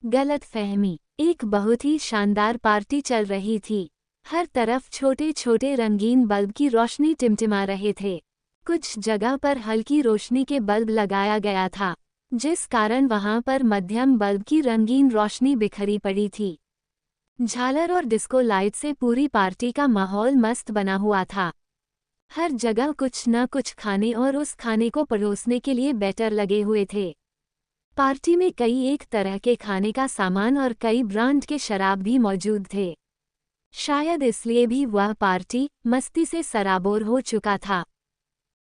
गलतफहमी। एक बहुत ही शानदार पार्टी चल रही थी। हर तरफ छोटे छोटे रंगीन बल्ब की रोशनी टिमटिमा रहे थे। कुछ जगह पर हल्की रोशनी के बल्ब लगाया गया था, जिस कारण वहां पर मध्यम बल्ब की रंगीन रोशनी बिखरी पड़ी थी। झालर और डिस्को लाइट से पूरी पार्टी का माहौल मस्त बना हुआ था। हर जगह कुछ न कुछ खाने और उस खाने को परोसने के लिए बैटर लगे हुए थे। पार्टी में कई एक तरह के खाने का सामान और कई ब्रांड के शराब भी मौजूद थे। शायद इसलिए भी वह पार्टी मस्ती से सराबोर हो चुका था।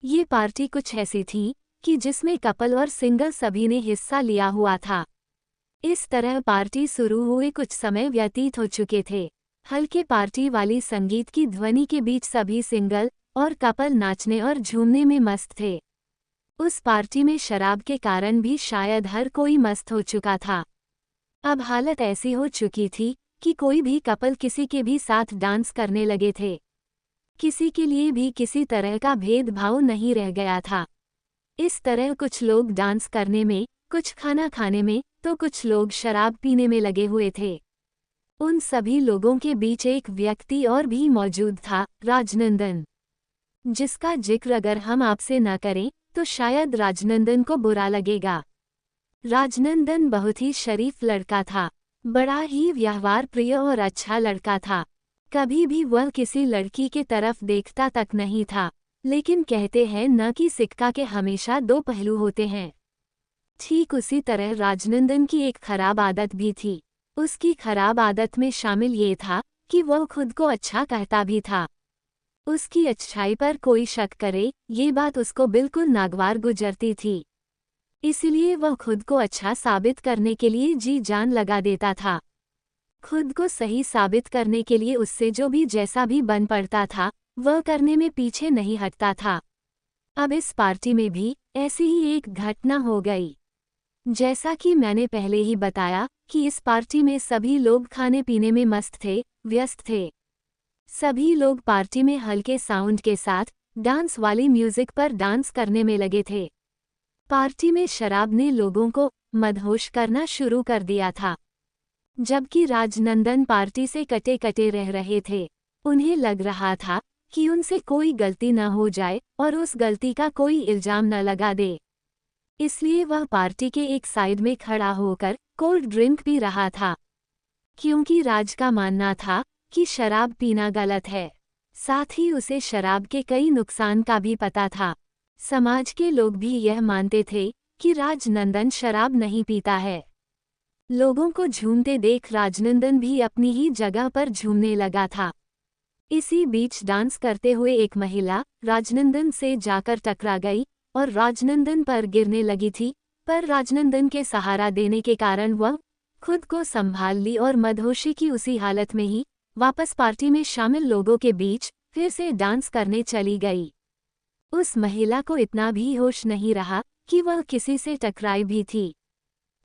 ये पार्टी कुछ ऐसी थी कि जिसमें कपल और सिंगल सभी ने हिस्सा लिया हुआ था। इस तरह पार्टी शुरू हुए कुछ समय व्यतीत हो चुके थे। हल्के पार्टी वाली संगीत की ध्वनि के बीच सभी सिंगल और कपल नाचने और झूमने में मस्त थे। उस पार्टी में शराब के कारण भी शायद हर कोई मस्त हो चुका था। अब हालत ऐसी हो चुकी थी कि कोई भी कपल किसी के भी साथ डांस करने लगे थे। किसी के लिए भी किसी तरह का भेदभाव नहीं रह गया था। इस तरह कुछ लोग डांस करने में, कुछ खाना खाने में, तो कुछ लोग शराब पीने में लगे हुए थे। उन सभी लोगों के बीच एक व्यक्ति और भी मौजूद था, राजनंदन, जिसका जिक्र अगर हम आपसे न करें तो शायद राजनंदन को बुरा लगेगा। राजनंदन बहुत ही शरीफ लड़का था, बड़ा ही व्यवहार प्रिय और अच्छा लड़का था। कभी भी वह किसी लड़की के तरफ देखता तक नहीं था, लेकिन कहते हैं न कि सिक्का के हमेशा दो पहलू होते हैं। ठीक उसी तरह राजनंदन की एक खराब आदत भी थी। उसकी खराब आदत में शामिल ये था कि वह खुद को अच्छा कहता भी था। उसकी अच्छाई पर कोई शक करे, ये बात उसको बिल्कुल नागवार गुजरती थी। इसलिए वह खुद को अच्छा साबित करने के लिए जी जान लगा देता था। खुद को सही साबित करने के लिए उससे जो भी जैसा भी बन पड़ता था, वह करने में पीछे नहीं हटता था। अब इस पार्टी में भी ऐसी ही एक घटना हो गई। जैसा कि मैंने पहले ही बताया कि इस पार्टी में सभी लोग खाने पीने में मस्त थे, व्यस्त थे। सभी लोग पार्टी में हल्के साउंड के साथ डांस वाली म्यूजिक पर डांस करने में लगे थे। पार्टी में शराब ने लोगों को मदहोश करना शुरू कर दिया था। जबकि राजनंदन पार्टी से कटे कटे रह रहे थे। उन्हें लग रहा था कि उनसे कोई गलती न हो जाए और उस गलती का कोई इल्जाम न लगा दे। इसलिए वह पार्टी के एक साइड में खड़ा होकर कोल्ड ड्रिंक पी रहा था, क्योंकि राज का मानना था कि शराब पीना गलत है। साथ ही उसे शराब के कई नुकसान का भी पता था। समाज के लोग भी यह मानते थे कि राजनंदन शराब नहीं पीता है। लोगों को झूमते देख राजनंदन भी अपनी ही जगह पर झूमने लगा था। इसी बीच डांस करते हुए एक महिला राजनंदन से जाकर टकरा गई और राजनंदन पर गिरने लगी थी, पर राजनंदन के सहारा देने के कारण वह खुद को संभाल ली और मदहोशी की उसी हालत में ही वापस पार्टी में शामिल लोगों के बीच फिर से डांस करने चली गई। उस महिला को इतना भी होश नहीं रहा कि वह किसी से टकराई भी थी।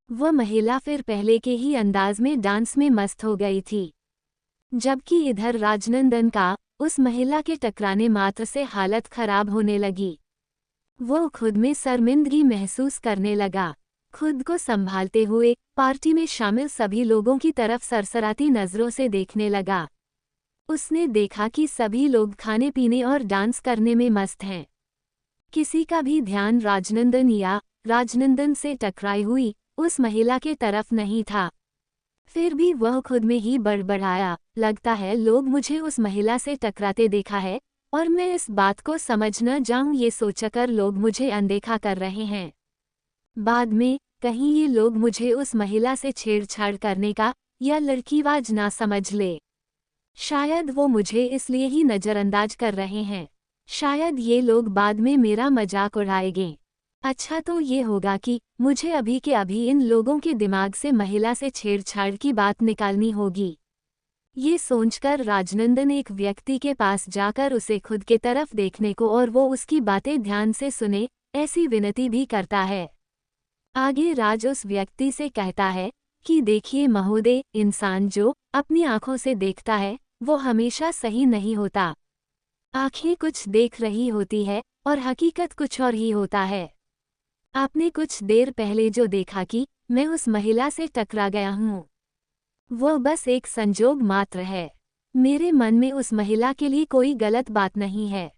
वह महिला फिर पहले के ही अंदाज में डांस में मस्त हो गई थी। जबकि इधर राजनंदन का उस महिला के टकराने मात्र से हालत खराब होने लगी। वो खुद में शर्मिंदगी महसूस करने लगा। खुद को संभालते हुए पार्टी में शामिल सभी लोगों की तरफ सरसराती नजरों से देखने लगा। उसने देखा कि सभी लोग खाने पीने और डांस करने में मस्त हैं। किसी का भी ध्यान राजनंदन या राजनंदन से टकराई हुई उस महिला के तरफ नहीं था। फिर भी वह खुद में ही बड़बड़ाया, लगता है लोग मुझे उस महिला से टकराते देखा है और मैं इस बात को समझ न जाऊं, ये सोचकर लोग मुझे अनदेखा कर रहे हैं। बाद में कहीं ये लोग मुझे उस महिला से छेड़छाड़ करने का या लड़कीबाज ना समझ ले। शायद वो मुझे इसलिए ही नज़रअंदाज कर रहे हैं। शायद ये लोग बाद में मेरा मजाक उड़ाएंगे। अच्छा तो ये होगा कि मुझे अभी के अभी इन लोगों के दिमाग से महिला से छेड़छाड़ की बात निकालनी होगी। ये सोचकर राजनंदन एक व्यक्ति के पास जाकर उसे खुद के तरफ देखने को और वो उसकी बातें ध्यान से सुने ऐसी विनती भी करता है। आगे राज उस व्यक्ति से कहता है कि देखिए महोदय, इंसान जो अपनी आंखों से देखता है वो हमेशा सही नहीं होता। आंखें कुछ देख रही होती है और हकीकत कुछ और ही होता है। आपने कुछ देर पहले जो देखा कि मैं उस महिला से टकरा गया हूँ, वो बस एक संजोग मात्र है। मेरे मन में उस महिला के लिए कोई गलत बात नहीं है।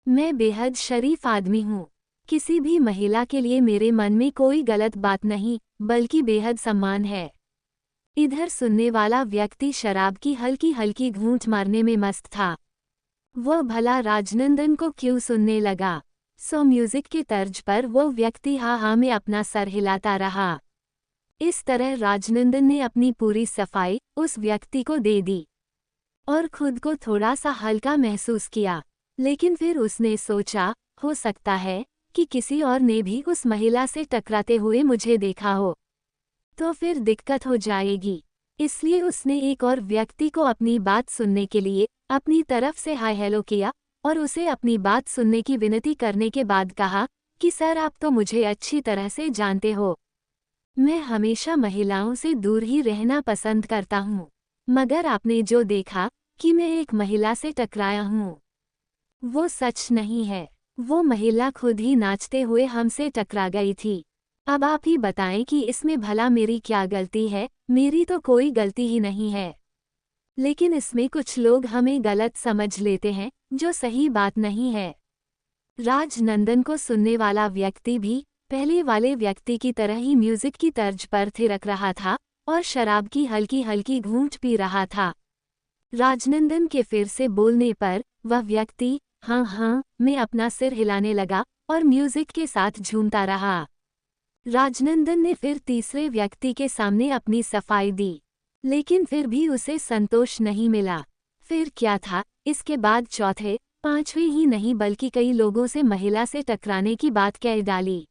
मैं बेहद शरीफ आदमी हूँ। किसी भी महिला के लिए मेरे मन में कोई गलत बात नहीं, बल्कि बेहद सम्मान है। इधर सुनने वाला व्यक्ति शराब की हल्की हल्की घूंट मारने में मस्त था। वह भला राजनंदन को क्यों सुनने लगा? सो म्यूजिक के तर्ज पर वो व्यक्ति हाँ हाँ में अपना सर हिलाता रहा। इस तरह राजनंदन ने अपनी पूरी सफाई उस व्यक्ति को दे दी और खुद को थोड़ा सा हल्का महसूस किया। लेकिन फिर उसने सोचा, हो सकता है कि किसी और ने भी उस महिला से टकराते हुए मुझे देखा हो, तो फिर दिक्कत हो जाएगी। इसलिए उसने एक और व्यक्ति को अपनी बात सुनने के लिए अपनी तरफ से हाय हेलो किया और उसे अपनी बात सुनने की विनती करने के बाद कहा कि सर, आप तो मुझे अच्छी तरह से जानते हो, मैं हमेशा महिलाओं से दूर ही रहना पसंद करता हूँ, मगर आपने जो देखा कि मैं एक महिला से टकराया हूँ, वो सच नहीं है। वो महिला खुद ही नाचते हुए हमसे टकरा गई थी। अब आप ही बताएं कि इसमें भला मेरी क्या गलती है? मेरी तो कोई गलती ही नहीं है, लेकिन इसमें कुछ लोग हमें गलत समझ लेते हैं, जो सही बात नहीं है। राजनंदन को सुनने वाला व्यक्ति भी पहले वाले व्यक्ति की तरह ही म्यूजिक की तर्ज पर थिरक रहा था और शराब की हल्की हल्की घूंट पी रहा था। राजनंदन के फिर से बोलने पर वह व्यक्ति हाँ हाँ में अपना सिर हिलाने लगा और म्यूजिक के साथ झूमता रहा। राजनंदन ने फिर तीसरे व्यक्ति के सामने अपनी सफाई दी, लेकिन फिर भी उसे संतोष नहीं मिला। फिर क्या था, इसके बाद चौथे पांचवें ही नहीं बल्कि कई लोगों से महिला से टकराने की बात कह डाली।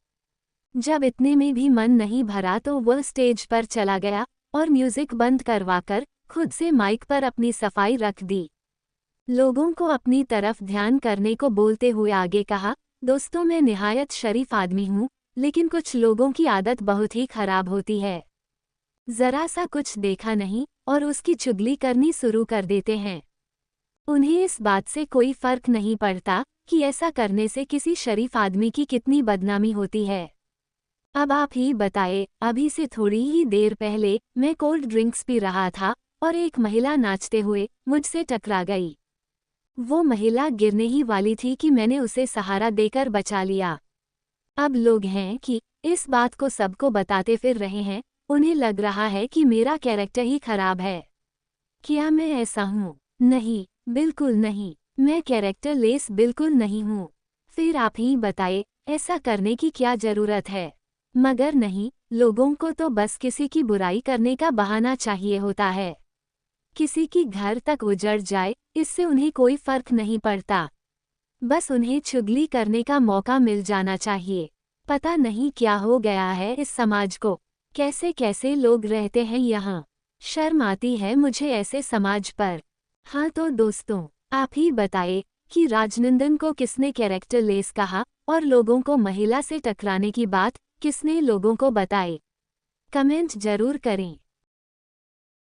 जब इतने में भी मन नहीं भरा तो वह स्टेज पर चला गया और म्यूजिक बंद करवाकर खुद से माइक पर अपनी सफाई रख दी। लोगों को अपनी तरफ ध्यान करने को बोलते हुए आगे कहा, दोस्तों, मैं निहायत शरीफ आदमी हूँ, लेकिन कुछ लोगों की आदत बहुत ही खराब होती है। जरा सा कुछ देखा नहीं और उसकी चुगली करनी शुरू कर देते हैं। उन्हें इस बात से कोई फर्क नहीं पड़ता कि ऐसा करने से किसी शरीफ आदमी की कितनी बदनामी होती है। अब आप ही बताए, अभी से थोड़ी ही देर पहले मैं कोल्ड ड्रिंक्स पी रहा था और एक महिला नाचते हुए मुझसे टकरा गई। वो महिला गिरने ही वाली थी कि मैंने उसे सहारा देकर बचा लिया। अब लोग हैं कि इस बात को सबको बताते फिर रहे हैं। उन्हें लग रहा है कि मेरा कैरेक्टर ही खराब है। क्या मैं ऐसा हूँ? नहीं, बिल्कुल नहीं। मैं कैरेक्टर लेस बिल्कुल नहीं हूँ। फिर आप ही बताए, ऐसा करने की क्या जरूरत है? मगर नहीं, लोगों को तो बस किसी की बुराई करने का बहाना चाहिए होता है। किसी की घर तक उजड़ जाए, इससे उन्हें कोई फर्क नहीं पड़ता। बस उन्हें चुगली करने का मौका मिल जाना चाहिए। पता नहीं क्या हो गया है इस समाज को, कैसे कैसे लोग रहते हैं यहाँ। शर्म आती है मुझे ऐसे समाज पर। हाँ तो दोस्तों, आप ही बताए कि राजनंदन को किसने कैरेक्टर लेस कहा और लोगों को महिला से टकराने की बात किसने लोगों को बताई? कमेंट जरूर करें।